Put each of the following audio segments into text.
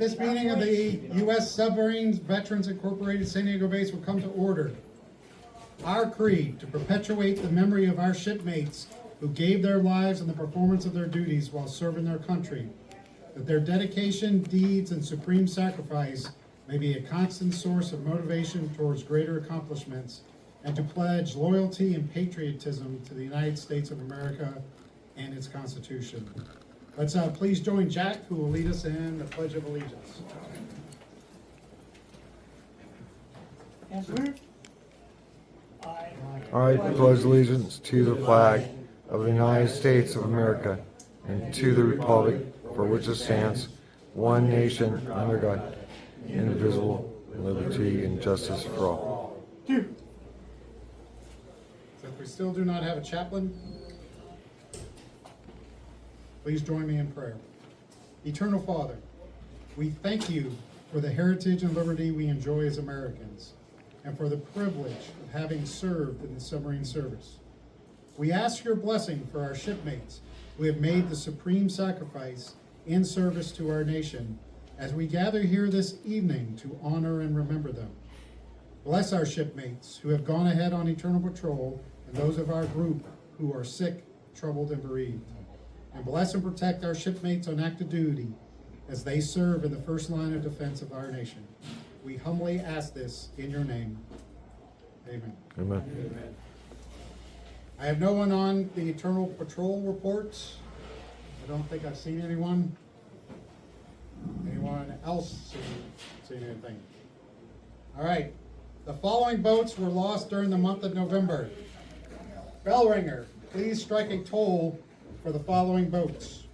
this meeting of the U.S. Submarine Veterans Incorporated San Diego Base will come to order. Our creed, to perpetuate the memory of our shipmates who gave their lives in the performance of their duties while serving their country, that their dedication, deeds, and supreme sacrifice may be a constant source of motivation towards greater accomplishments, and to pledge loyalty and patriotism to the United States of America and its Constitution. Let's please join Jack, who will lead us in the Pledge of Allegiance. I pledge allegiance to the flag of the United States of America and to the republic for which it stands, one nation under God, indivisible, with liberty and justice for all. Since we still do not have a chaplain, please join me in prayer. Eternal Father, we thank you for the heritage and liberty we enjoy as Americans, and for the privilege of having served in the submarine service. We ask your blessing for our shipmates who have made the supreme sacrifice in service to our nation as we gather here this evening to honor and remember them. Bless our shipmates who have gone ahead on eternal patrol and those of our group who are sick, troubled, and bereaved. And bless and protect our shipmates on active duty as they serve in the first line of defense of our nation. We humbly ask this in your name. Amen. Amen. Amen. I have no one on the eternal patrol report. I don't think I've seen anyone. Anyone else seen anything? All right. The following boats were lost during the month of November. Bell ringer, please strike a toll for the following boats.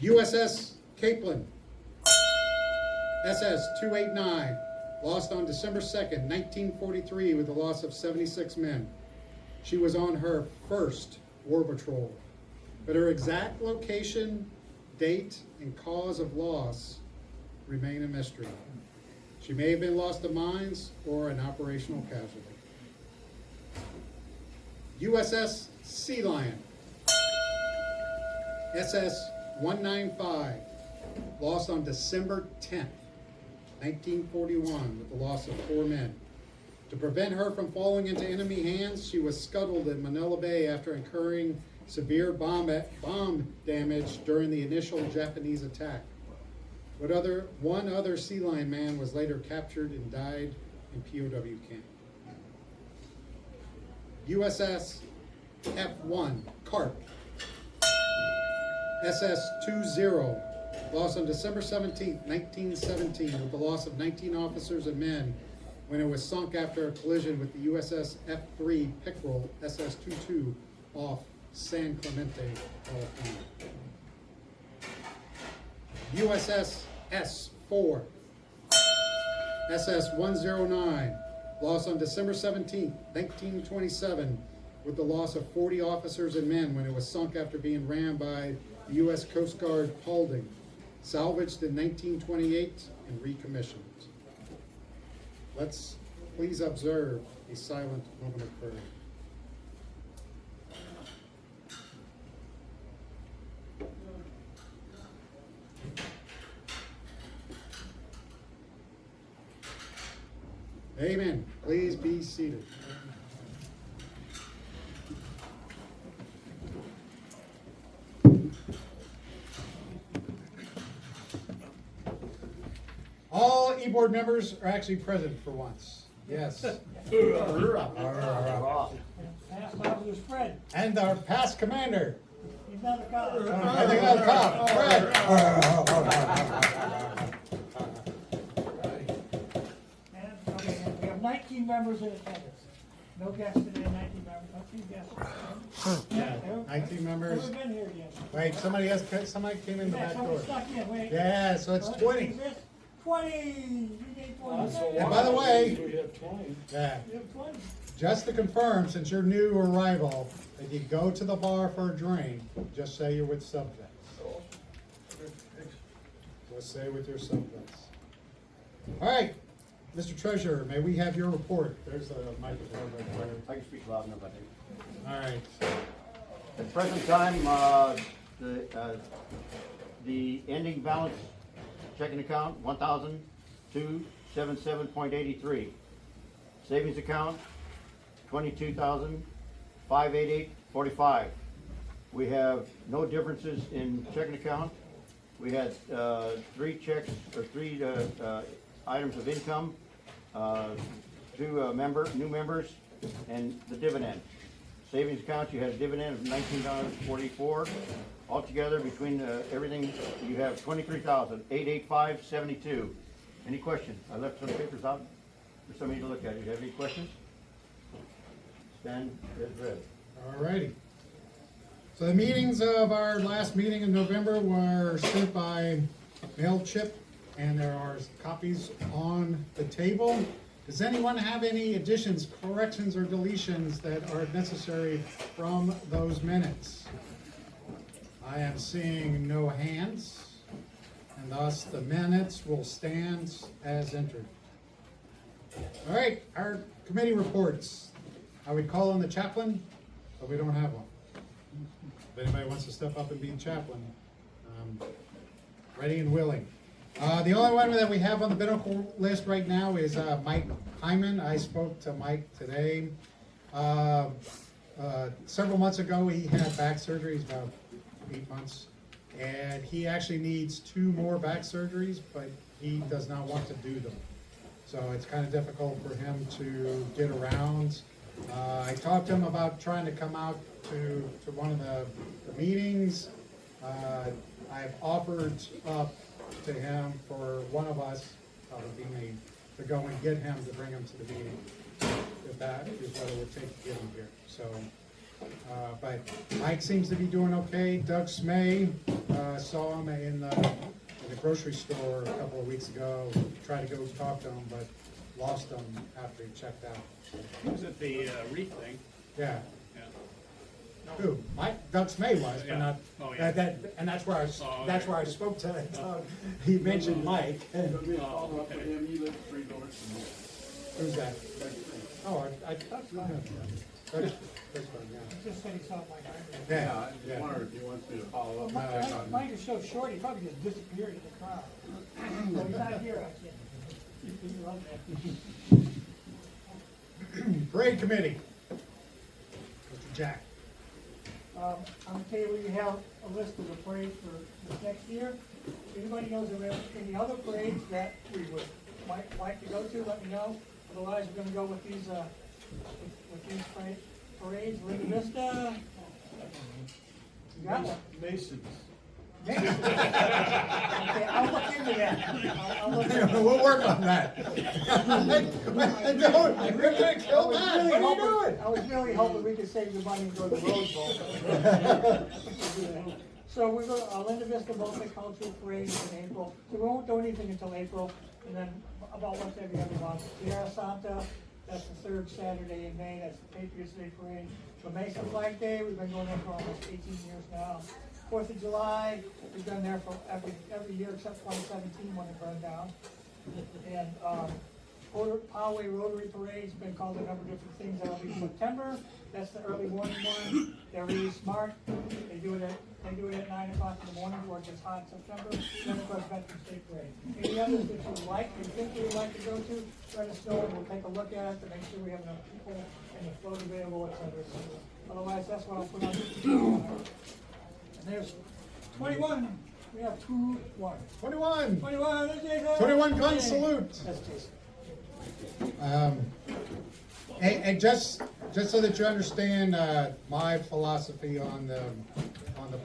USS Capeland, SS 289, lost on December 2nd, 1943 with a loss of 76 men. She was on her first war patrol, but her exact location, date, and cause of loss remain a mystery. She may have been lost to mines or an operational casualty. USS Sea Lion, SS 195, lost on December 10th, 1941 with the loss of 4 men. To prevent her from falling into enemy hands, she was scuttled in Manila Bay after incurring severe bomb damage during the initial Japanese attack. One other Sea Lion man was later captured and died in POW camp. USS F1 Carp, SS-20, lost on December 17, 1917 with the loss of 19 officers and men when it was sunk after a collision with the USS F3 Pickerel SS-22 off San Clemente, California. USS S-4 SS-109, lost on December 17, 1927 with the loss of 40 officers and men when it was sunk after being rammed by the U.S. Coast Guard Paulding, salvaged in 1928 and recommissioned. Let's please observe a silent moment of prayer. Amen. Please be seated. All E-Board members are actually present for once. Yes. And our past commander. He's not a cop. I think I'm a cop. Fred. And we have 19 members in attendance. No guests today, 19 members. Not 2 guests. Yeah, 19 members. Never been here yet. Wait, somebody came in the Yeah, back somebody door. snuck in. Wait. Yeah, so it's 20. 20. You gave 20. And by the way, We have 20. yeah, You have 20. just to confirm, since you're new arrival, if you go to the bar for a drink, just say you're with subjects. Just say with your subjects. All right, Mr. Treasurer, may we have your report? There's the microphone right there. I can speak loud enough, I think. All right. At the present time, the ending balance checking account, 1,277.83. Savings account, 22,588.45. We have no differences in checking account. We had three checks, or three items of income, two new members, and the dividend. Savings account, you had a dividend of $19.44. Altogether, between everything, you have $23,885.72. Any questions? I left some papers out for somebody to look at. You have any questions? Stand as read. All righty. So the meetings of our last meeting in November were sent by mail chip, and there are copies on the table. Does anyone have any additions, corrections, or deletions that are necessary from those minutes? I am seeing no hands, and thus the minutes will stand as entered. All right, our committee reports. I would call on the chaplain, but we don't have one. If anybody wants to step up and be chaplain, ready and willing. The only one that we have on the biblical list right now is Mike Hyman. I spoke to Mike today. Several months ago, he had back surgery. He's about 8 months. And he actually needs 2 more back surgeries, but he does not want to do them. So it's kind of difficult for him to get around. I talked to him about trying to come out to one of the meetings. I've offered up to him for one of us, probably me, to go and get him to bring him to the meeting, if that is what it would take to get him here. So, but Mike seems to be doing okay. Doug Smay, saw him in the grocery store a couple of weeks ago. Tried to go talk to him, but lost him after he checked out. He was at the wreath thing. Yeah. Yeah. Who? Mike? Doug Smay was, but Yeah. not. Oh, yeah. And that's where I. Oh, That's okay. where I spoke to Doug. He mentioned Mike. And It'll be a follow-up with him, he lives 3 doors from me. who's that? Oh, I talked to him. Doug's fine, yeah. Just said he saw my diagram. Yeah, I just yeah. wondered if he wants me to follow up. Mike is so short, he probably just disappeared in the crowd. Well, he's not here, I can't. He loves that. Parade committee. Mr. Jack. I'm gonna tell you, we have a list of the parades for this next year. If anybody knows of any other parades that we would might like to go to, let me know. Otherwise, we're gonna go with these parades. Linda Vista. You got one? Masons. Okay, I'll look into that. I'll look into that. We'll work on that. We're gonna kill that. What are you doing? I was really hoping we could save the money and go to the Rose Bowl. So we're going to Linda Vista Multicultural Parade in April. So we won't do anything until April, and then about once every other month. Sierra Santa, that's the 3rd Saturday in May. That's the Patriots Day Parade. The Mesa Flag Day, we've been going there for almost 18 years now. 4th of July, we've been there for every year except 2017 when it burned down. And Poway Rotary Parade's been called a number of different things. That'll be September. That's the early morning one. They're really smart. They do it at 9 o'clock in the morning where it gets hot in September. Then of course Veterans Day Parade. Any others that you like, you think you would like to go to, let us know and we'll take a look at it to make sure we have enough people and the float available, et cetera, et cetera. Otherwise, that's what I'll put on. And there's 21. We have 21. 21. 21, there's Jason. 21 gun salute. That's Jason. And just so that you understand my philosophy on the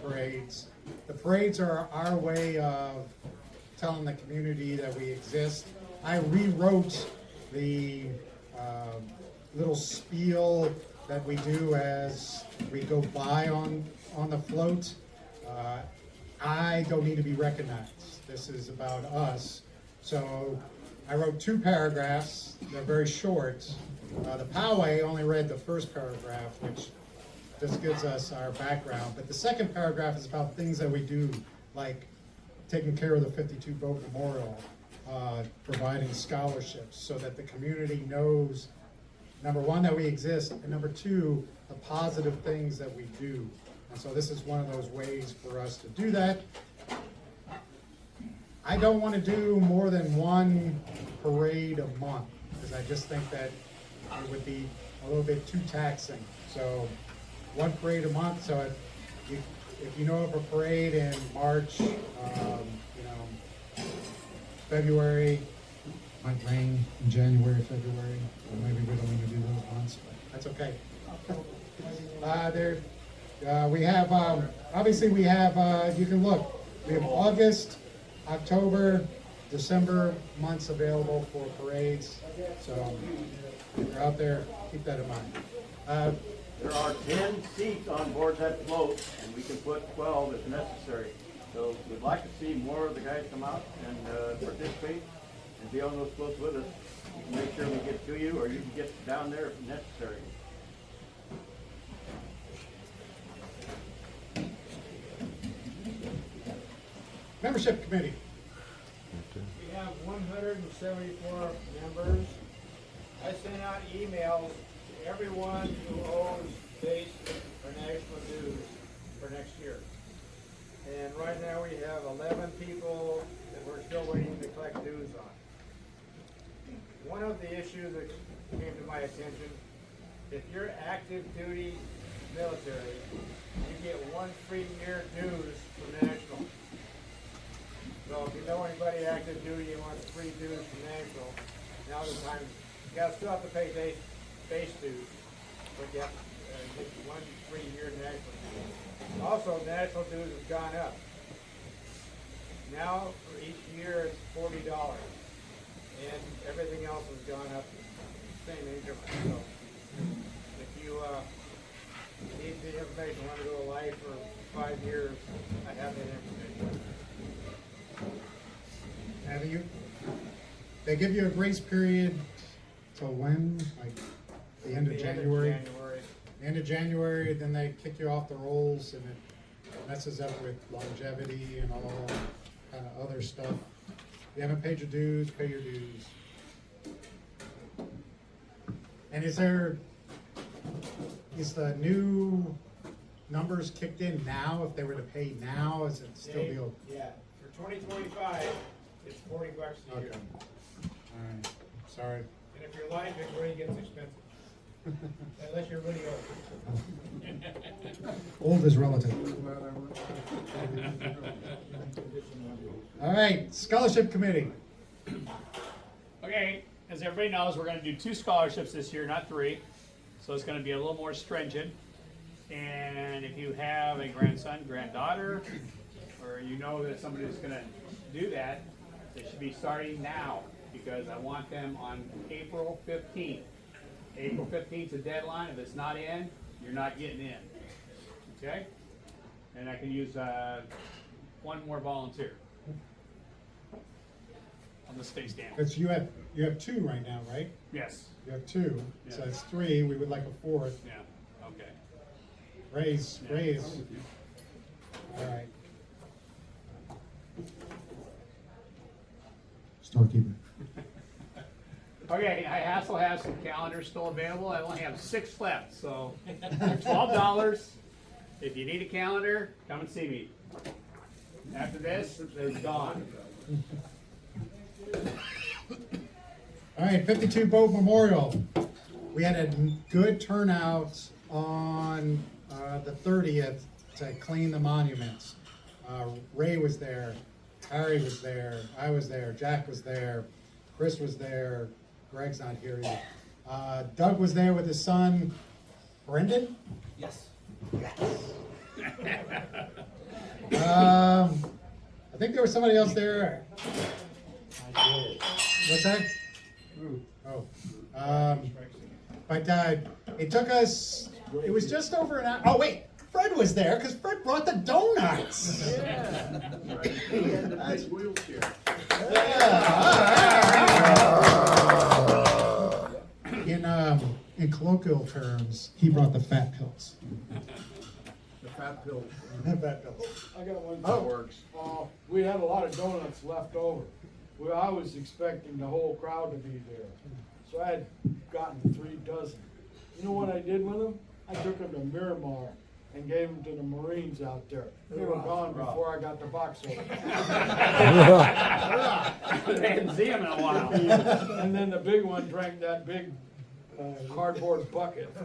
parades. The parades are our way of telling the community that we exist. I rewrote the little spiel that we do as we go by on the float. I don't need to be recognized. This is about us. So I wrote 2 paragraphs. They're very short. The Poway only read the first paragraph, which just gives us our background. But the second paragraph is about things that we do, like taking care of the 52 Boat Memorial, providing scholarships so that the community knows, number 1, that we exist, and number 2, the positive things that we do. And so this is one of those ways for us to do that. I don't want to do more than one parade a month, because I just think that it would be a little bit too taxing. So, one parade a month, so if you know of a parade in March, February, might rain in January, February, or maybe we don't want to do those months, but that's okay. We have, obviously we have, you can look, we have August, October, December months available for parades. So if you're out there, keep that in mind. There are 10 seats on board that float, and we can put 12 if necessary. So we'd like to see more of the guys come out and participate and be on those floats with us. We can make sure we get to you, or you can get down there if necessary. Membership committee. We have 174 members. I sent out emails to everyone who owes base or national dues for next year. And right now we have 11 people that we're still waiting to collect dues on. One of the issues that came to my attention, if you're active duty military, you get 1 free year dues from national. So if you know anybody active duty and wants free dues from national, now's the time. You gotta still have to pay base dues, but you have to get 1 free year national dues. Also, national dues have gone up. Now, for each year, it's $40, and everything else has gone up the same increment. So, if you need the information, want to go to life for 5 years, I have that information. Have you? They give you a grace period till when? Like the end of January? End of January, then they kick you off the rolls, and it messes up with longevity and all kind of other stuff. You haven't paid your dues, pay your dues. And is the new numbers kicked in now? If they were to pay now, is it still the old? Yeah, for 2025, it's $40 a Okay. year. All right, sorry. And if you're life, it really gets expensive. Unless you're really old. Old is relative. All right, scholarship committee. Okay, as everybody knows, we're gonna do 2 scholarships this year, not 3. So it's gonna be a little more stringent. And if you have a grandson, granddaughter, or you know that somebody's gonna do that, they should be starting now, because I want them on April 15th. April 15th is the deadline. If it's not in, you're not getting in. Okay? And I can use 1 more volunteer on the state stand. Because you have 2 right now, right? Yes. You have 2, so Yeah. that's 3. We would like a 4th. Yeah. Okay. Raise. All right. Storekeeper. Okay, I also have some calendars still available. I only have 6 left, so they're $12. If you need a calendar, come and see me. After this, they're gone. All right, 52 Boat Memorial. We had a good turnout on the 30th to clean the monuments. Ray was there, Harry was there, I was there, Jack was there, Chris was there, Greg's not here yet. Doug was there with his son, Brendan? Yes. I think there was somebody else there. What's that? Oh. But it took us, it was just over an hour. Oh, wait, Fred was there because Fred brought the donuts. He had the big wheelchair. In colloquial terms, he brought the fat pills. The fat pill. Fat pills. I got one. Oh. Works. We had a lot of donuts left over. Well, I was expecting the whole crowd to be there. So I had gotten 3 dozen. You know what I did with them? I took them to Miramar and gave them to the Marines out there. They were gone before I got the box open. I hadn't seen him in a while. And then the big one drank that big cardboard bucket.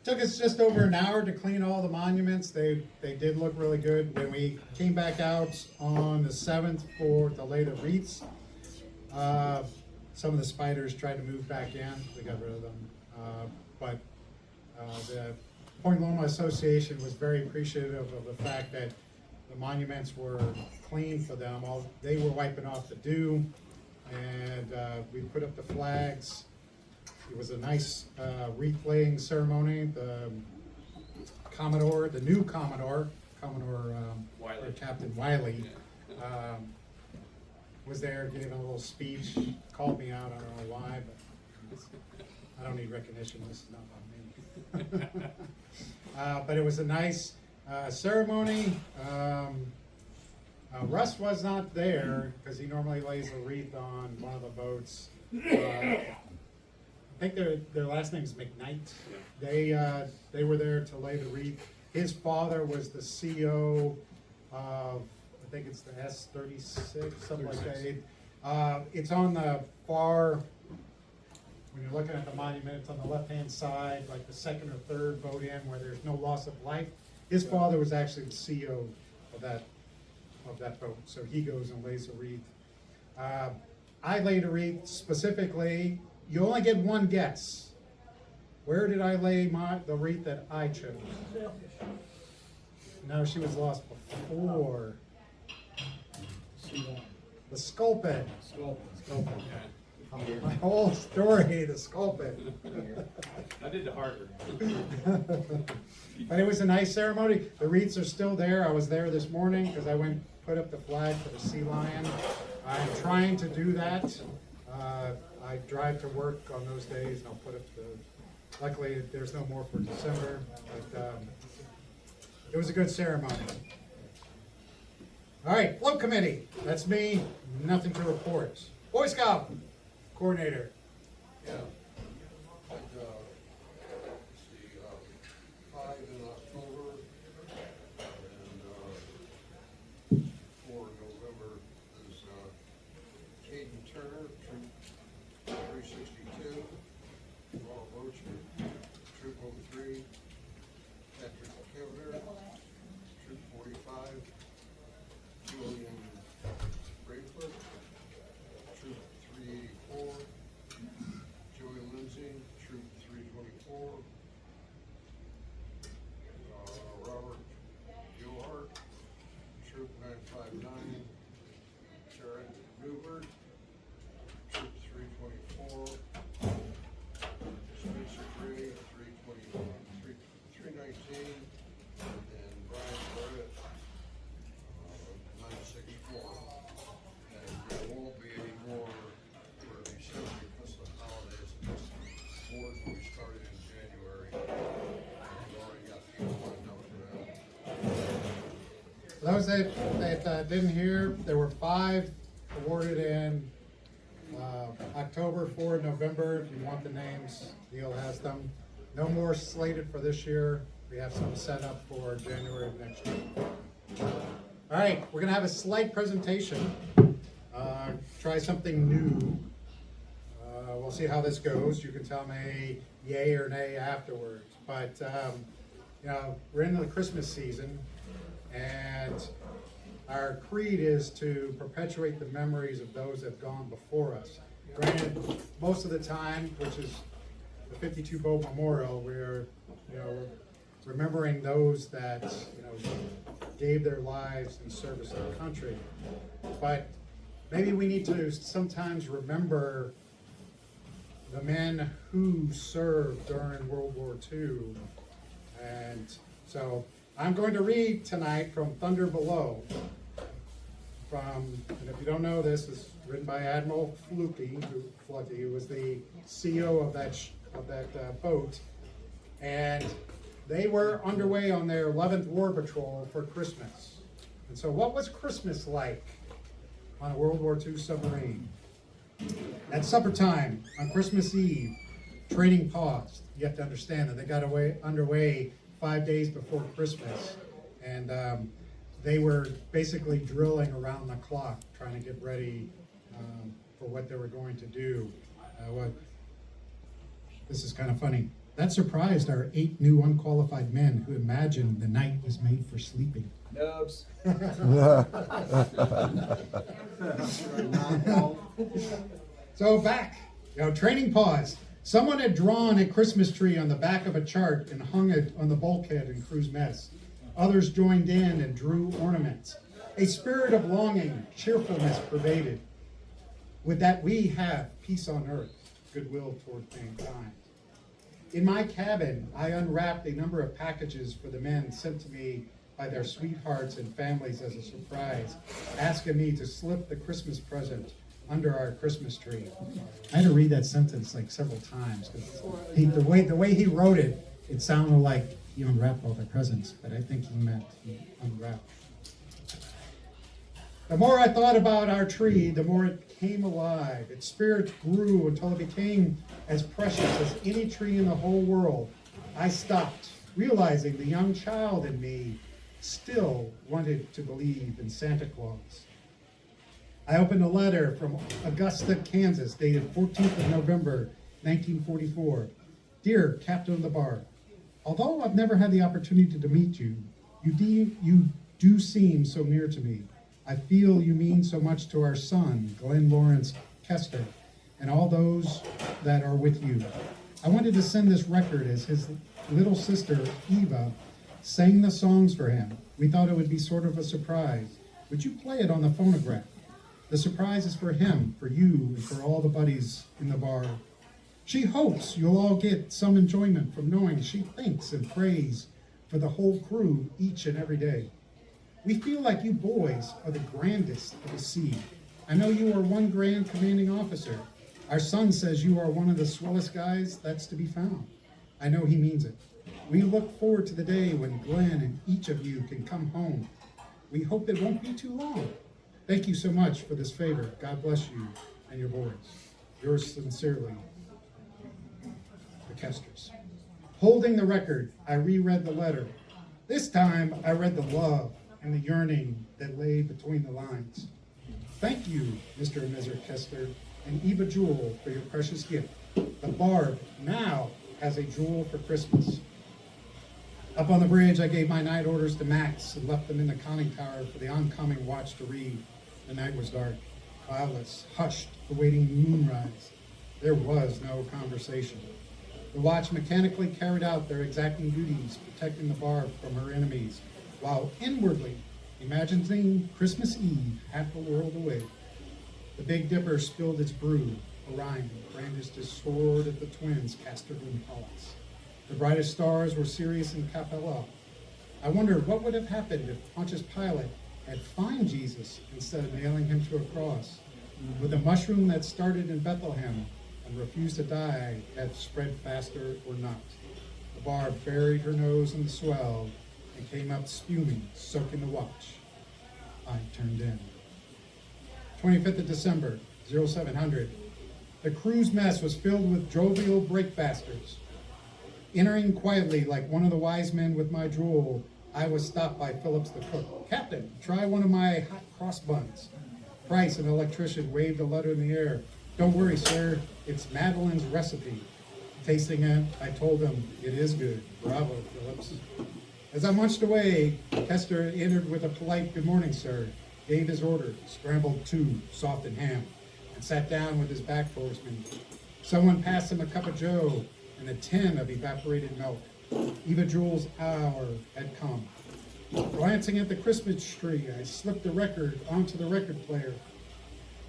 Took us just over an hour to clean all the monuments. They did look really good. When we came back out on the 7th to lay the wreaths, some of the spiders tried to move back in. We got rid of them. But the Point Loma Association was very appreciative of the fact that the monuments were clean for them. They were wiping off the dew, and we put up the flags. It was a nice wreath laying ceremony. The Commodore, the new Commodore, Wiley. Captain Wiley, was there giving a little speech. Called me out. I don't know why, but I don't need recognition. This is not about me. But it was a nice ceremony. Russ was not there because he normally lays a wreath on one of the boats. I think their last name is McKnight. They were there to lay the wreath. His father was the CO of, I think it's the S-36, something like that. It's on the far, when you're looking at the monument, it's on the left-hand side, like the second or third boat in where there's no loss of life. His father was actually the CO of that boat, so he goes and lays a wreath. I laid a wreath specifically. You only get one guess. Where did I lay the wreath that I chose? No, she was lost before. The sculpin. My whole story, the sculpin. I did the harder. But it was a nice ceremony. The wreaths are still there. I was there this morning because I went put up the flag for the sea lion. I'm trying to do that. I drive to work on those days and I'll put up luckily there's no more for December, but it was a good ceremony. All right, float committee, that's me, nothing to report. Boy Scout coordinator. Yeah. And, let's see, 5 in October, and 4 in November is Caden Turner, Troop 362, Laura Bocher, Troop 03, Patrick Kevner, Troop 45, Julian Braithwaite, Troop 384, Joey Lindsay, Troop 324, Robert Gilhart, Troop 959, Jared Newbert, Troop 324, Spencer Gray, 319, and Brian Barrett, 964. And there won't be any more for December because of the holidays. And this board we started in January. We've already got people lined up for that. Those that didn't hear, there were 5 awarded in October, 4 in November. If you want the names, Neil has them. No more slated for this year. We have some set up for January of next year. All right, we're gonna have a slight presentation. Try something new. We'll see how this goes. You can tell me yay or nay afterwards. But we're into the Christmas season, and our creed is to perpetuate the memories of those that have gone before us. Granted, most of the time, which is the 52 Boat Memorial, we're remembering those that gave their lives in service of the country. But maybe we need to sometimes remember the men who served during World War II. And so I'm going to read tonight from Thunder Below. And if you don't know, this is written by Admiral Flutie, who was the CO of that boat. And they were underway on their 11th War Patrol for Christmas. And so what was Christmas like on a World War II submarine? At supper time on Christmas Eve, Training paused. You have to understand that they got underway 5 days before Christmas, and they were basically drilling around the clock, trying to get ready for what they were going to do. This is kind of funny. That surprised our 8 new unqualified men who imagined the night was made for sleeping. Nubs. So back, training pause. Someone had drawn a Christmas tree on the back of a chart and hung it on the bulkhead in crew's mess. Others joined in and drew ornaments. A spirit of longing, cheerfulness pervaded. Would that we have peace on earth, goodwill toward mankind. In my cabin, I unwrapped a number of packages for the men sent to me by their sweethearts and families as a surprise, asking me to slip the Christmas present under our Christmas tree. I had to read that sentence like several times because the way he wrote it, it sounded like he unwrapped all the presents, but I think he meant he unwrapped. The more I thought about our tree, the more it came alive. Its spirit grew until it became as precious as any tree in the whole world. I stopped, realizing the young child in me still wanted to believe in Santa Claus. I opened a letter from Augusta, Kansas, dated 14th of November, 1944. Dear Captain of the Bar, although I've never had the opportunity to meet you, you do seem so near to me. I feel you mean so much to our son, Glenn Lawrence Kester, and all those that are with you. I wanted to send this record as his little sister, Eva, sang the songs for him. We thought it would be sort of a surprise. Would you play it on the phonograph? The surprise is for him, for you, and for all the buddies in the bar. She hopes you'll all get some enjoyment from knowing she thinks and prays for the whole crew each and every day. We feel like you boys are the grandest of the sea. I know you are one grand commanding officer. Our son says you are one of the swellest guys that's to be found. I know he means it. We look forward to the day when Glenn and each of you can come home. We hope it won't be too long. Thank you so much for this favor. God bless you and your boys. Yours sincerely, the Kesters. Holding the record, I reread the letter. This time, I read the love and the yearning that lay between the lines. Thank you, Mr. and Mrs. Kester, and Eva Jewel for your precious gift. The Barb now has a jewel for Christmas. Up on the bridge, I gave my night orders to Max and left them in the conning tower for the oncoming watch to read. The night was dark, cloudless, hushed, awaiting moonrise. There was no conversation. The watch mechanically carried out their exacting duties, protecting the Barb from her enemies, while inwardly imagining Christmas Eve half a world away. The Big Dipper spilled its brew. Orion brandished his sword at the twins, Casterman Hollis. The brightest stars were Sirius and Capella. I wondered what would have happened if Pontius Pilate had fined Jesus instead of nailing him to a cross. Would the mushroom that started in Bethlehem and refused to die have spread faster or not? The Barb buried her nose in the swell and came up spuming, soaking the watch. I turned in. 25th of December, 0700. The crew's mess was filled with jovial breakfasters. Entering quietly like one of the wise men with my drool, I was stopped by Phillips the cook. Captain, try one of my hot cross buns. Price, an electrician, waved a letter in the air. Don't worry, sir, it's Madeline's recipe. Tasting it, I told him, it is good. Bravo, Phillips. As I munched away, Kester entered with a polite good morning, sir, gave his order, scrambled 2, soft and ham, and sat down with his back towards me. Someone passed him a cup of joe and a tin of evaporated milk. Eva Jewel's hour had come. Glancing at the Christmas tree, I slipped the record onto the record player.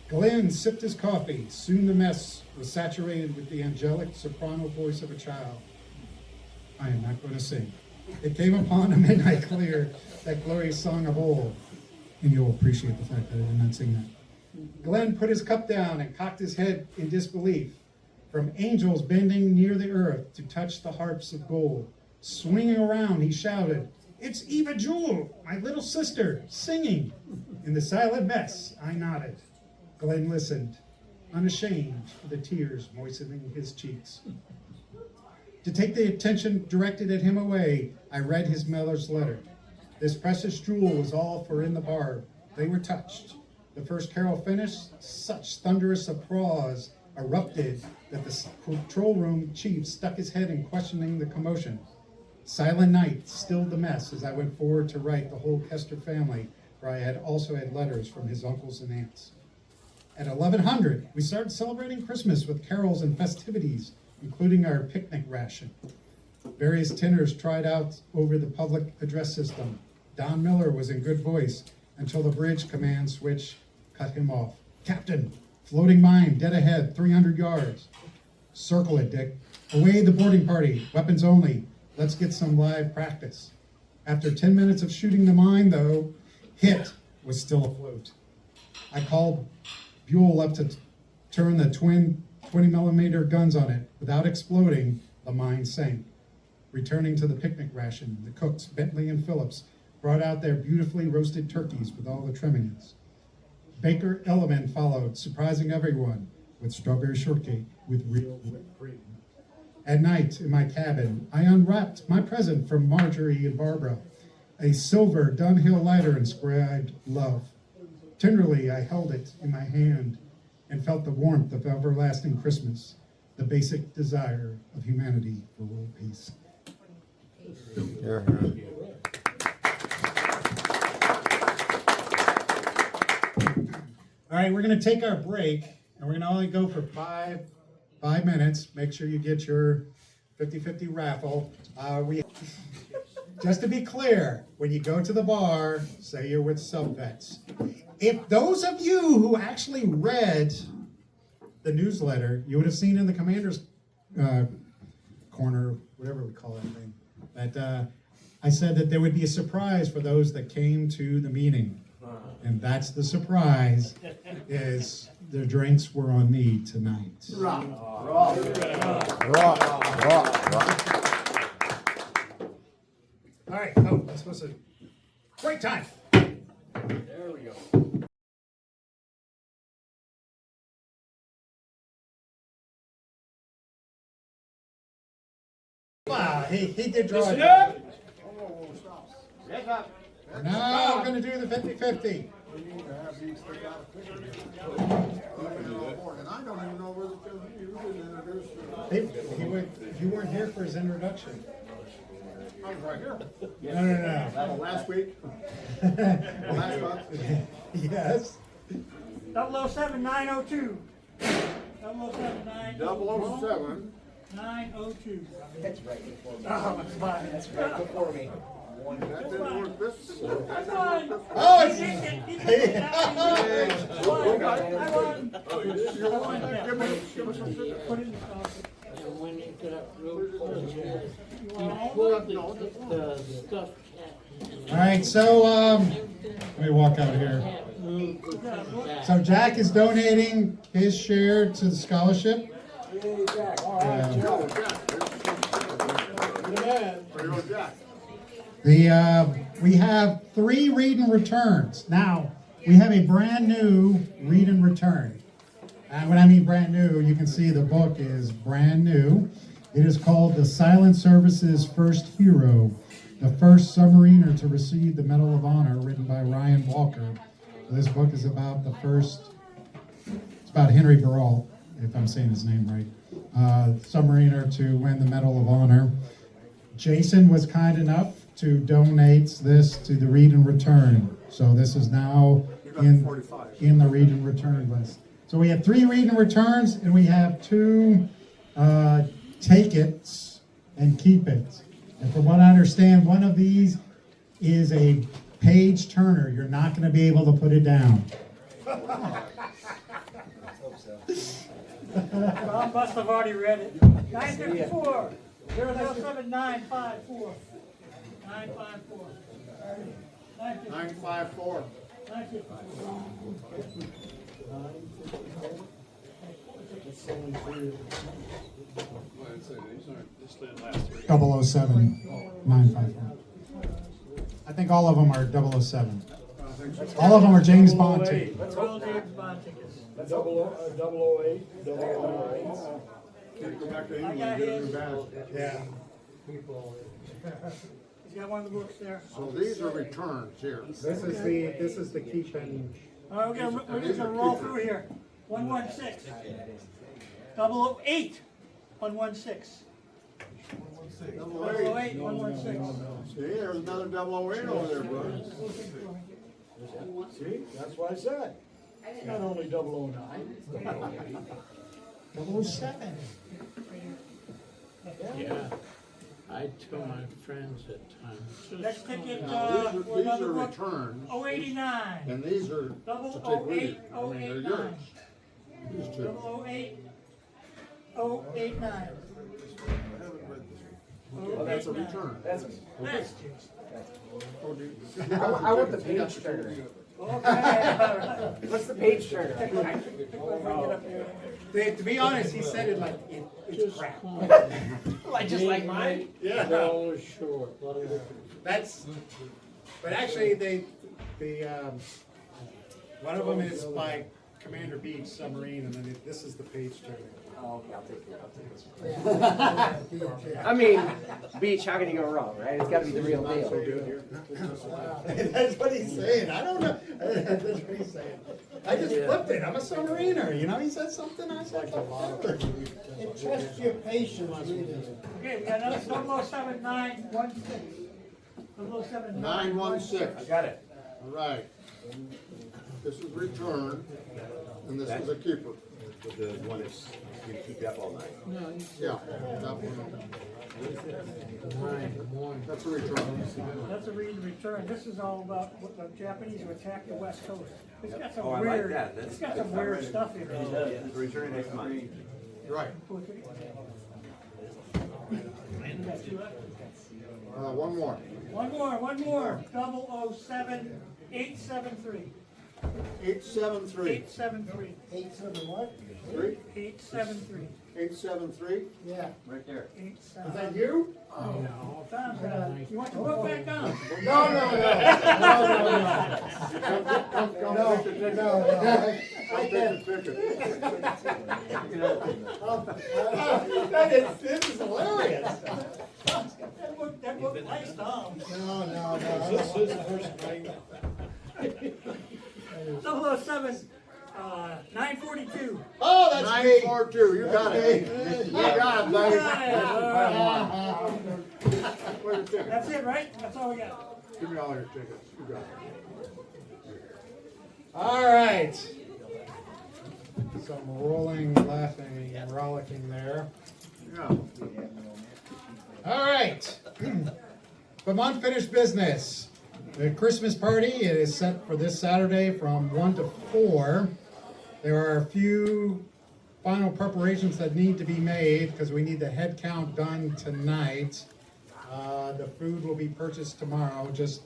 Glenn sipped his coffee. Soon the mess was saturated with the angelic soprano voice of a child. I am not going to sing. It came upon a midnight clear, that glorious song of old. And you'll appreciate the fact that I did not sing that. Glenn put his cup down and cocked his head in disbelief. From angels bending near the earth to touch the harps of gold. Swinging around, he shouted, "It's Eva Jewel, my little sister, singing." In the silent mess, I nodded. Glenn listened, unashamed of the tears moistening his cheeks. To take the attention directed at him away, I read his mother's letter. This precious jewel was all for in the bar. They were touched. The first carol finished, such thunderous applause erupted that the control room chief stuck his head in questioning the commotion. Silent night stilled the mess as I went forward to write the whole Kester family, where I had also had letters from his uncles and aunts. At 1100, we started celebrating Christmas with carols and festivities, including our picnic ration. Various tenors tried out over the public address system. Don Miller was in good voice until the bridge command switch cut him off. Captain, floating mine, dead ahead, 300 yards. Circle it, Dick. Away the boarding party, weapons only. Let's get some live practice. After 10 minutes of shooting the mine, though, Hit was still afloat. I called Buell up to turn the twin 20-millimeter guns on it. Without exploding, the mine sank. Returning to the picnic ration, the cooks, Bentley and Phillips, brought out their beautifully roasted turkeys with all the trimmings. Baker Elliman followed, surprising everyone with strawberry shortcake with real whipped cream. At night, in my cabin, I unwrapped my present from Marjorie and Barbara, a silver Dunhill lighter inscribed love. Tenderly, I held it in my hand and felt the warmth of everlasting Christmas, the basic desire of humanity for world peace. Yeah. All right, we're going to take our break, and we're going to only go for five minutes. Make sure you get your 50-50 raffle. Just to be clear, when you go to the bar, say you're with sub-vets. If those of you who actually read the newsletter, you would have seen in the commander's corner, whatever we call that thing, that I said that there would be a surprise for those that came to the meeting. And that's the surprise, is the drinks were on me tonight. Rock. All right, oh, that's supposed to, great time. There we go. Wow, he did draw Listen it. up! Yes, sir. Now we're gonna do the 50-50. We need to have these stick out a picture. And I don't even know whether you didn't introduce. You weren't here for his introduction. I was right here. No. Last week. Last month. Yes. 007 902. 007 007. 902. That's right before me. Oh, that's fine. That's right before me. That didn't work this. That's fine. Oh, He did it. He did it. I won. I won. Give us some. Put it in the coffee. And when you get up real close here, You you want all pull of the stuff All right, so let me walk out here. can't move to come back. So Jack is donating his share to the scholarship. Yay, Jack. All right, Yeah. Joe. Jack. We have 3 read and returns. Now, we have a brand new read and return. And when I mean brand new, you can see the book is brand new. It is called The Silent Service's First Hero, the first submariner to receive the Medal of Honor, written by Ryan Walker. So this book is about it's about Henry Burrell, if I'm saying his name right, submariner to win the Medal of Honor. Jason was kind enough to donate this to the read and return. So this is now in the read and return list. So we have 3 read and returns, and we have 2 take it and keep it. And from what I understand, one of these is a page turner. You're not going to be able to put it down. Bob must have already read it. 954. 007 954. 954. 954. 007 954. I think all of them are 007. All of them are James Bond tickets. Royal James Bond tickets. 008, 009. go back to I England got and get a new his. badge. Yeah. He's got one of the books there. So these are returns here. This is the keeping. All right, we're just gonna roll through here. 116. 008. 116. 008. 116. See, there's another 008 over there, bro. See, that's what I said. It's not only 009. 007. Yeah, I tell my friends at times. just Next ticket, come Now, for these another are book. returns, 089. and these are to take with you. 008. I mean, they're 089. yours. These two. 008. 089. Well, that's a return. That's, This. Oh, do you- I want the page turner. Okay, all right. What's the page turner? To be honest, he said it like it's Just crap. come. Like just like mine? Yeah. $8 short. That's, but actually, one of them is by Commander Beach Submarine, and then this is the page turner. Oh, okay, I'll take it. I mean, Beach, how can you go wrong, right? It's gotta be the real deal. That's what he's saying. I don't know. That's what he's saying. I just flipped it. I'm a submariner. You know, he said something. I said something. It tests your patience, Okay, we got another 07916. 07916. 916. Got it. All right. This is return, and this is a keeper. The one that's gonna keep you up all night. No, Yeah, that one. That's a return. That's a read and return. This is all about what the Japanese who attacked the West Coast. It's got some Oh, I like weird, that. That's- it's got some weird stuff in it. It's returning next month. Right. One more. One more. 007 873. 873. 873. 8-7 what? 3? 873. 873. Yeah. Right there. 873. Is that you? no. You want your book back on? No. This is hilarious. That book likes Tom. No. This is the first night. 007 942. Oh, that's 942. You got it. You got it, buddy. Where's your ticket? That's it, right? That's all we got. Give me all your tickets. You got it. All right. Some rolling, laughing, and rollicking there. Yeah. All right. From unfinished business, the Christmas party is set for this Saturday from 1 to 4. There are a few final preparations that need to be made because we need the head count done tonight. The food will be purchased tomorrow. Just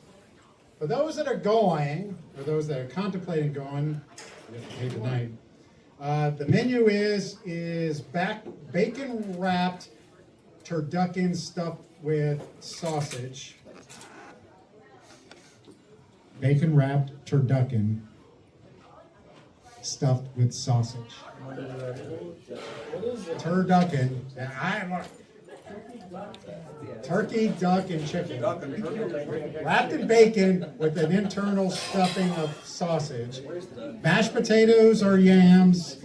for those that are going, or those that are contemplating going, you have to pay tonight. The menu is bacon wrapped turducken stuffed with sausage. Bacon wrapped turducken stuffed with sausage. Turducken. Turkey, duck, and chicken. Wrapped in bacon with an internal stuffing of sausage. Mashed potatoes or yams.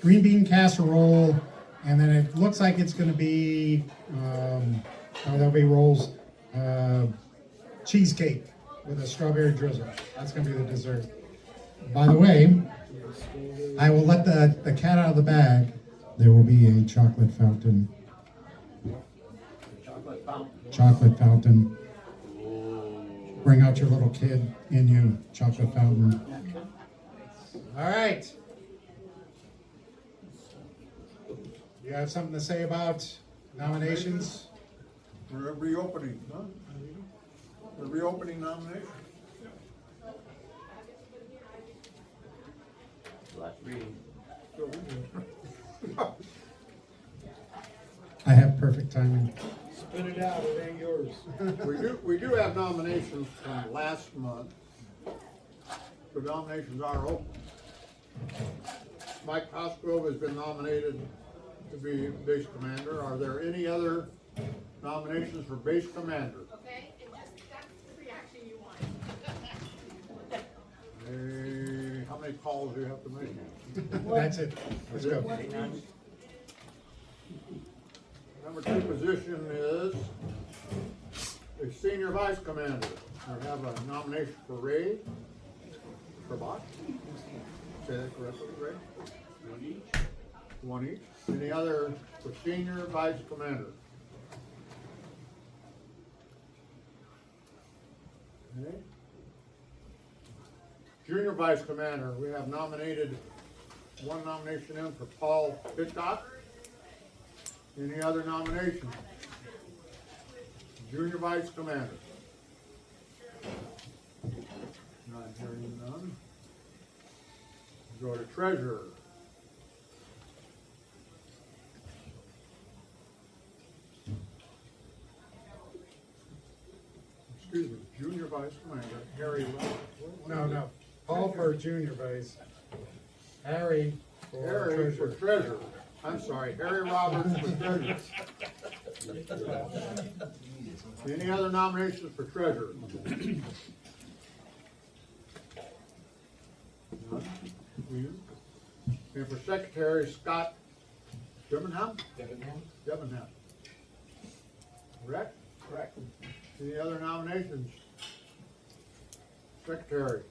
Green bean casserole. And then it looks like it's going to be, there'll be rolls. Cheesecake with a strawberry drizzle. That's going to be the dessert. By the way, I will let the cat out of the bag. There will be a chocolate fountain. Chocolate fountain. Bring out your little kid in you. Chocolate fountain. All right. You have something to say about nominations? We're reopening, huh? The reopening nomination. Last reading. I have perfect timing. Spit it out, it ain't yours. We do have nominations from last month. The nominations are open. Mike Cosgrove has been nominated to be base commander. Are there any other nominations for base commander? Okay, and just, that's the reaction you want. How many calls do you have to make? That's it. Let's go. Number 2 position is a senior vice commander. I have a nomination for Ray Trabot. Say that correctly, Ray? One each. Any other for senior vice commander? Okay. Junior vice commander, we have nominated, one nomination in for Paul Pitcock. Any other nominations? Junior vice commander. Not hearing none. Go to treasurer. Excuse me, junior vice commander, Harry. No. Paul for junior vice. Harry for Harry for treasurer. treasurer. I'm sorry, Harry Roberts for treasurer. Any other nominations for treasurer? None? You? And for secretary, Scott Debenham? Debenham. Correct? Correct. Any other nominations? Secretary?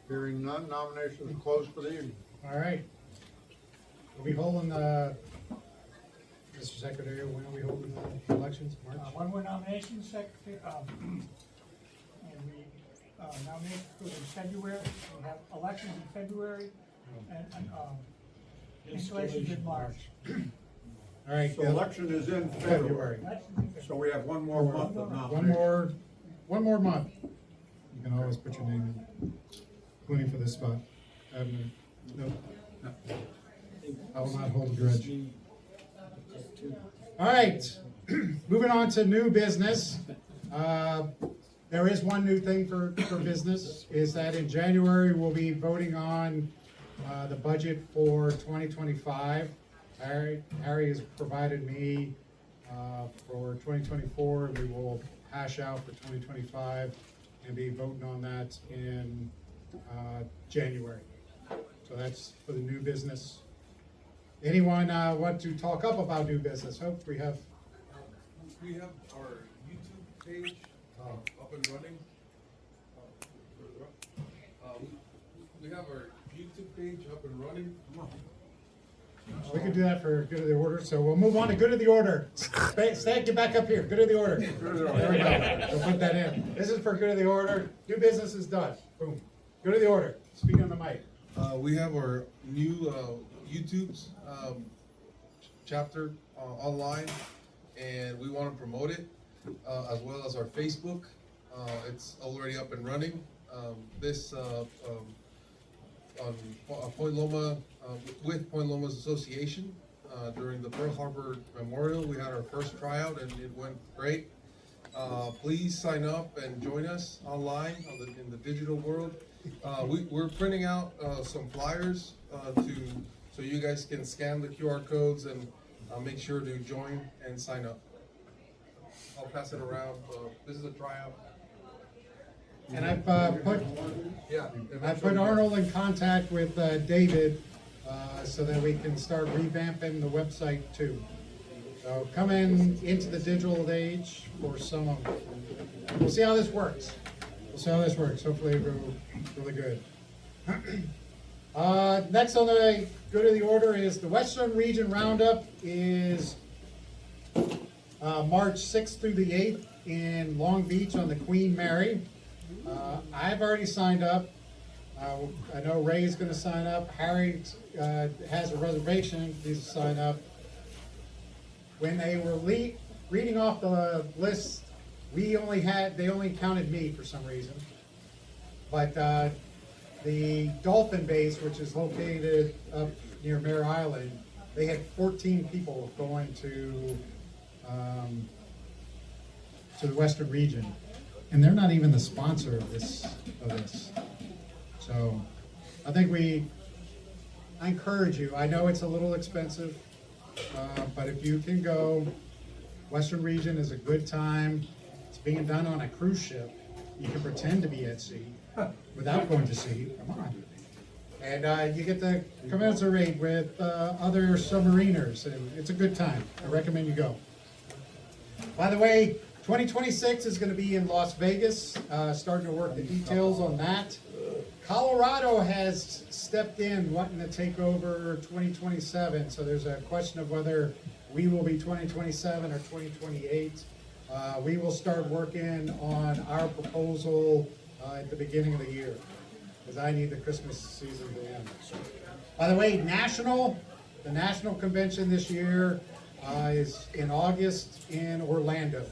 Hearing none, nominations closed for the evening. All right. We'll be holding, Mr. Secretary, when are we holding the elections? March? One more nomination, secretary, and we, nominate goes in February, we have elections in February, and, installations in March. All right. So election is in February, so we have one more month of nominations. One more month. You can always put your name in, including for this spot. No. I will not hold a grudge. All right, moving on to new business. There is one new thing for business, is that in January, we'll be voting on the budget for 2025. Harry has provided me for 2024, and we will hash out for 2025 and be voting on that in January. So that's for the new business. Anyone want to talk up about new business? Hope we have. We have our YouTube page up and running. We have our YouTube page up and running. We can do that for good of the order, so we'll move on to good of the order. Stan, get back up here, good of the order. There we go, we'll put that in. This is for good of the order, new business is done, boom. Good of the order, speak on the mic. We have our new YouTube's chapter online, and we want to promote it, as well as our Facebook. It's already up and running. This on Point Loma, with Point Loma's Association, during the Pearl Harbor Memorial, we had our first tryout and it went great. Please sign up and join us online in the digital world. We're printing out some flyers so you guys can scan the QR codes and make sure to join and sign up. I'll pass it around. This is a tryout. And I put Arnold in contact with David so that we can start revamping the website too. So come into the digital age for some of them. We'll see how this works. Hopefully it'll go really good. Next on the good of the order is the Western Region Roundup is March 6th through the 8th in Long Beach on the Queen Mary. I've already signed up. I know Ray is going to sign up. Harry has a reservation. He's to sign up. When they were reading off the list, they only counted me for some reason. But the Dolphin Base, which is located up near Mare Island, they had 14 people going to the Western Region. And they're not even the sponsor of this. So, I encourage you, I know it's a little expensive, but if you can go, Western Region is a good time. It's being done on a cruise ship. You can pretend to be at sea without going to sea, come on. And you get to commiserate with other submariners, and it's a good time. I recommend you go. By the way, 2026 is going to be in Las Vegas, starting to work the details on that. Colorado has stepped in wanting to take over 2027, so there's a question of whether we will be 2027 or 2028. We will start working on our proposal at the beginning of the year, because I need the Christmas season to end. By the way, the national convention this year is in August in Orlando.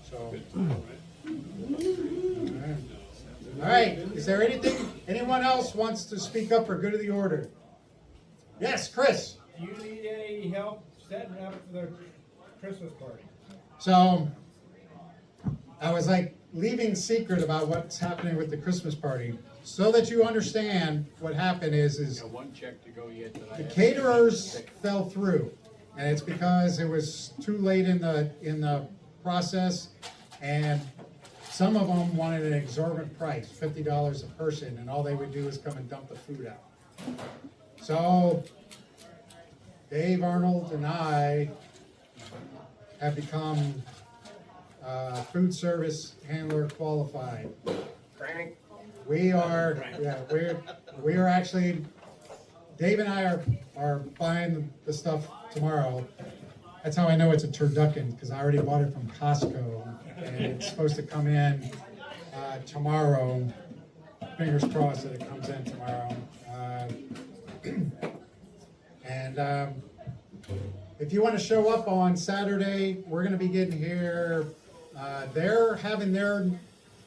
So, all right. Is there anyone else wants to speak up for good of the order? Yes, Chris. Do you need any help setting up for the Christmas party? So, I was like leaving secret about what's happening with the Christmas party. So that you understand what happened is Got one check to go yet that I the haven't- caterers fell through. And it's because it was too late in the process, and some of them wanted an exorbitant price, $50 a person, and all they would do is come and dump the food out. So Dave Arnold and I have become food service handler qualified. We are actually, Dave and I are buying the stuff tomorrow. That's how I know it's a turducken, because I already bought it from Costco, and it's supposed to come in tomorrow. Fingers crossed that it comes in tomorrow. And if you want to show up on Saturday, we're going to be getting here. They're having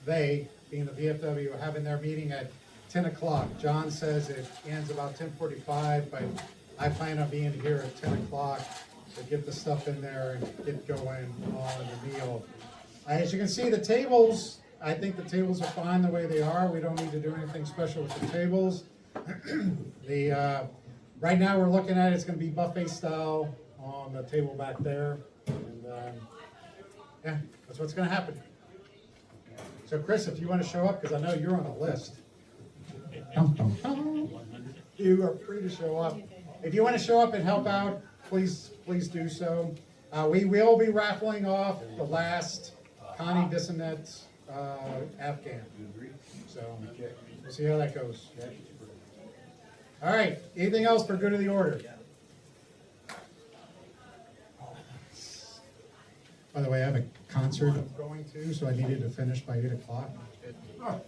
they, being the VFW, having their meeting at 10 o'clock. John says it ends about 10:45, but I plan on being here at 10 o'clock to get the stuff in there and get going on the meal. As you can see, the tables, I think the tables are fine the way they are. We don't need to do anything special with the tables. Right now we're looking at it's going to be buffet style on the table back there. And yeah, that's what's going to happen. So Chris, if you want to show up, because I know you're on the list. You are free to show up. If you want to show up and help out, please do so. We will be raffling off the last Connie Dissonette Afghan. So we'll see how that goes. All right. Anything else for good of the order? By the way, I have a concert I'm going to, so I needed to finish by 8 o'clock.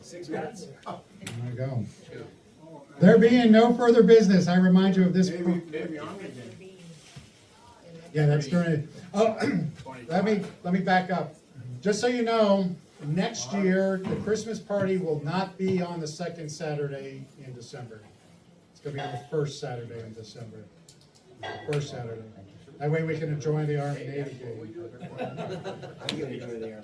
6 minutes. There we go. There being no further business, I remind you of this. Maybe I'm gonna get Yeah, that's during. Oh, let me back up. Just so you know, next year the Christmas party will not be on the second Saturday in December. It's gonna be on the first Saturday in December. First Saturday. That way we can enjoy the Army Navy game. I'm gonna go there.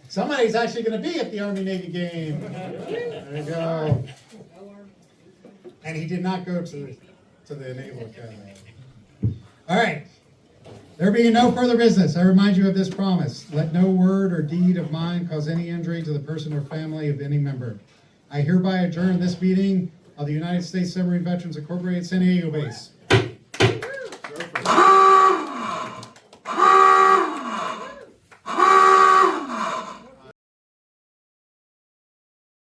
Somebody's actually gonna be at the Army Navy game. There you go. And he did not go to the Naval Academy. All right. There being no further business, I remind you of this promise. Let no word or deed of mine cause any injury to the person or family of any member. I hereby adjourn this meeting of the United States Submarine Veterans Incorporated San Diego base.